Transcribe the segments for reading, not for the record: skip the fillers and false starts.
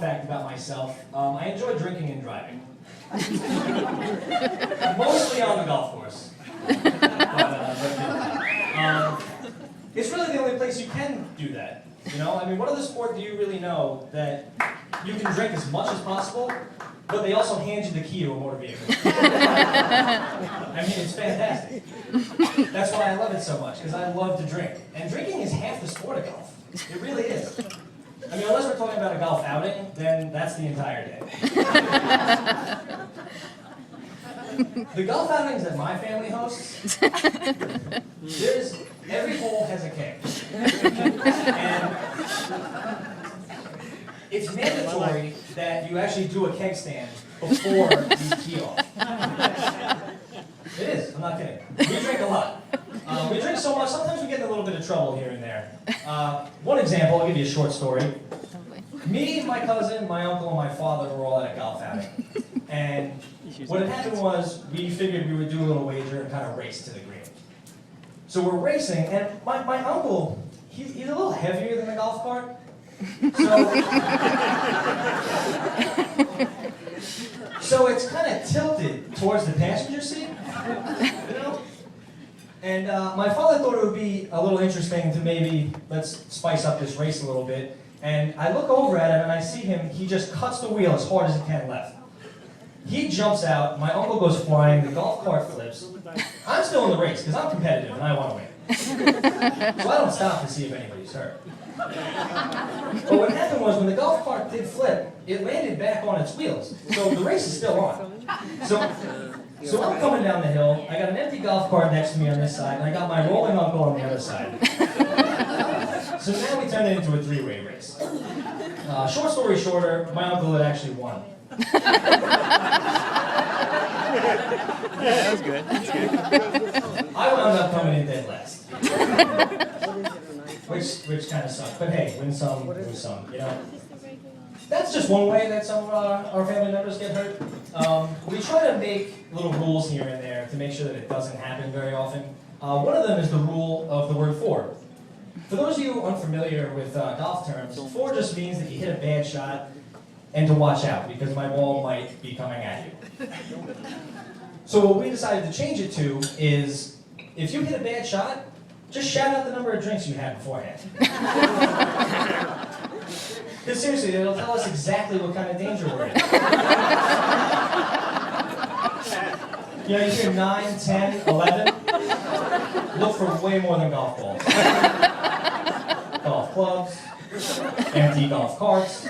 fact about myself. I enjoy drinking and driving. Mostly on the golf course. It's really the only place you can do that. You know, I mean, what other sport do you really know that you can drink as much as possible, but they also hand you the key to a motor vehicle? I mean, it's fantastic. That's why I love it so much, because I love to drink. And drinking is half the sport of golf. It really is. I mean, unless we're talking about a golf outing, then that's the entire day. The golf outings that my family hosts, every hole has a keg. And it's mandatory that you actually do a keg stand before you tee off. It is, I'm not kidding. We drink a lot. We drink so much, sometimes we get in a little bit of trouble here and there. One example, I'll give you a short story. Me, my cousin, my uncle, and my father were all at a golf outing. And what had happened was, we figured we would do a little wager and kind of race to the green. So we're racing, and my uncle, he's a little heavier than the golf cart. So it's kind of tilted towards the passenger seat, you know? And my father thought it would be a little interesting to maybe, let's spice up this race a little bit. And I look over at him and I see him, he just cuts the wheel as hard as he can left. He jumps out, my uncle goes flying, the golf cart flips. I'm still in the race because I'm competitive and I want to win. So I don't stop to see if anybody's hurt. But what happened was when the golf cart did flip, it landed back on its wheels. So the race is still on. So I'm coming down the hill, I got an empty golf cart next to me on this side, and I got my rolling uncle on the other side. So now we turned it into a three-way race. Short story shorter, my uncle had actually won. Yeah, that was good. That's good. I wound up coming in dead last. Which kind of sucked. But hey, win some, lose some, you know? That's just one way that some of our family members get hurt. We try to make little rules here and there to make sure that it doesn't happen very often. One of them is the rule of the word for. For those of you unfamiliar with golf terms, for just means that you hit a bad shot and to watch out because my ball might be coming at you. So what we decided to change it to is, if you hit a bad shot, just shout out the number of drinks you had beforehand. Because seriously, it'll tell us exactly what kind of danger we're in. You know, you hear 9, 10, 11. Look for way more than golf balls. Golf clubs, empty golf carts,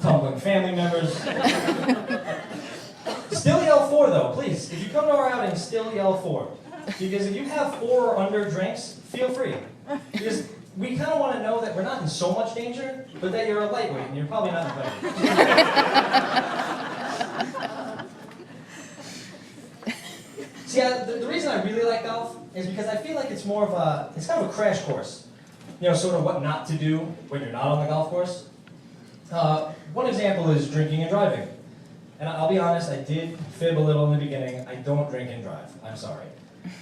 tumbling family members. Still yell for, though, please. If you come to our outing, still yell for. Because if you have 4 or under drinks, feel free. Because we kind of want to know that we're not in so much danger, but that you're a lightweight and you're probably not invited. See, the reason I really like golf is because I feel like it's more of it's kind of a crash course. You know, sort of what not to do when you're not on the golf course. One example is drinking and driving. And I'll be honest, I did fib a little in the beginning. I don't drink and drive. I'm sorry.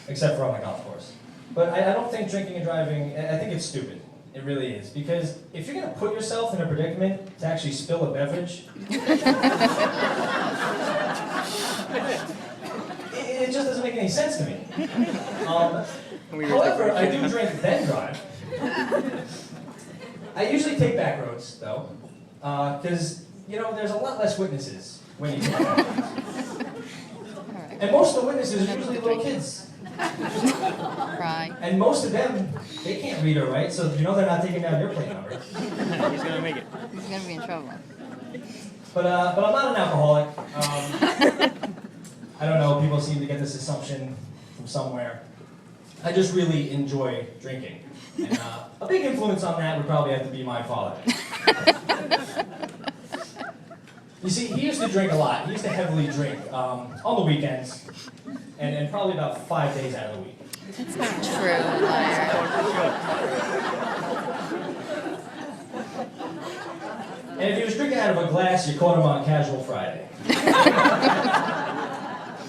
Except for on the golf course. But I don't think drinking and driving, I think it's stupid. It really is. Because if you're going to put yourself in a predicament to actually spill a beverage, it just doesn't make any sense to me. However, I do drink then drive. I usually take back roads, though. Because, you know, there's a lot less witnesses when you drive. And most of the witnesses are usually little kids. Right. And most of them, they can't read or write, so you know they're not taking down your plate number. He's gonna make it. He's gonna be in trouble. But I'm not an alcoholic. I don't know, people seem to get this assumption from somewhere. I just really enjoy drinking. And a big influence on that would probably have to be my father. You see, he used to drink a lot. He used to heavily drink on the weekends, and probably about 5 days out of the week. That's not true, liar. And if he was drinking out of a glass, you caught him on Casual Friday.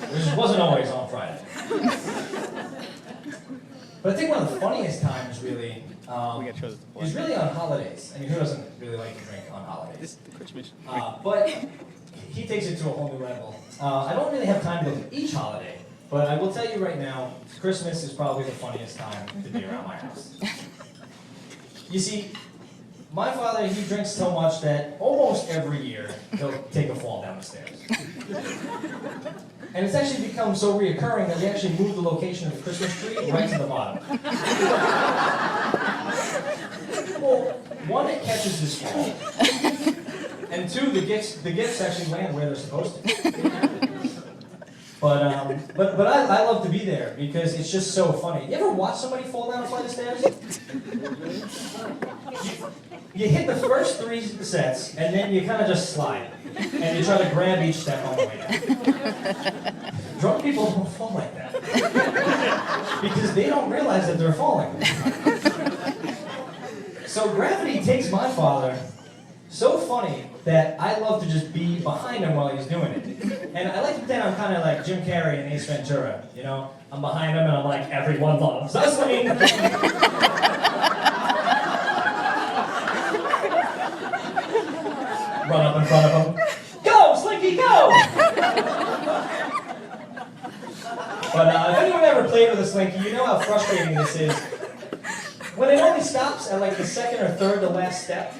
Which wasn't always on Friday. But I think one of the funniest times, really, is really on holidays. I mean, who doesn't really like to drink on holidays. This is the Christmas. But he takes it to a whole new level. I don't really have time to look at each holiday, but I will tell you right now, Christmas is probably the funniest time to be around my house. You see, my father, he drinks so much that almost every year he'll take a fall down the stairs. And it's actually become so reoccurring that we actually moved the location of the Christmas tree right to the bottom. Well, one, it catches his fall. And two, the gifts actually land where they're supposed to. But I love to be there because it's just so funny. You ever watch somebody fall down a flight of stairs? You hit the first 3 sets, and then you kind of just slide. And you try to grab each step on the way down. Drunk people don't fall like that. Because they don't realize that they're falling. So gravity takes my father so funny that I love to just be behind him while he's doing it. And I like to pretend I'm kind of like Jim Carrey in Ace Ventura, you know? I'm behind him and I'm like, everyone loves wrestling! Run up in front of him. Go, Slinky, go! But if anyone ever played with a Slinky, you know how frustrating this is. When it only stops at like the second or third to last step.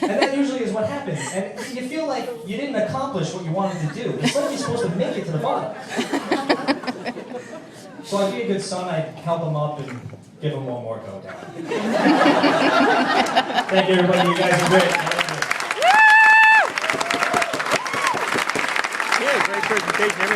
And that usually is what happens. And you feel like you didn't accomplish what you wanted to do. It's like you're supposed to make it to the bottom. So I'd be a good son, I'd help him up and give him one more go down. Thank you, everybody. You guys are great. Yeah, great presentation, everything.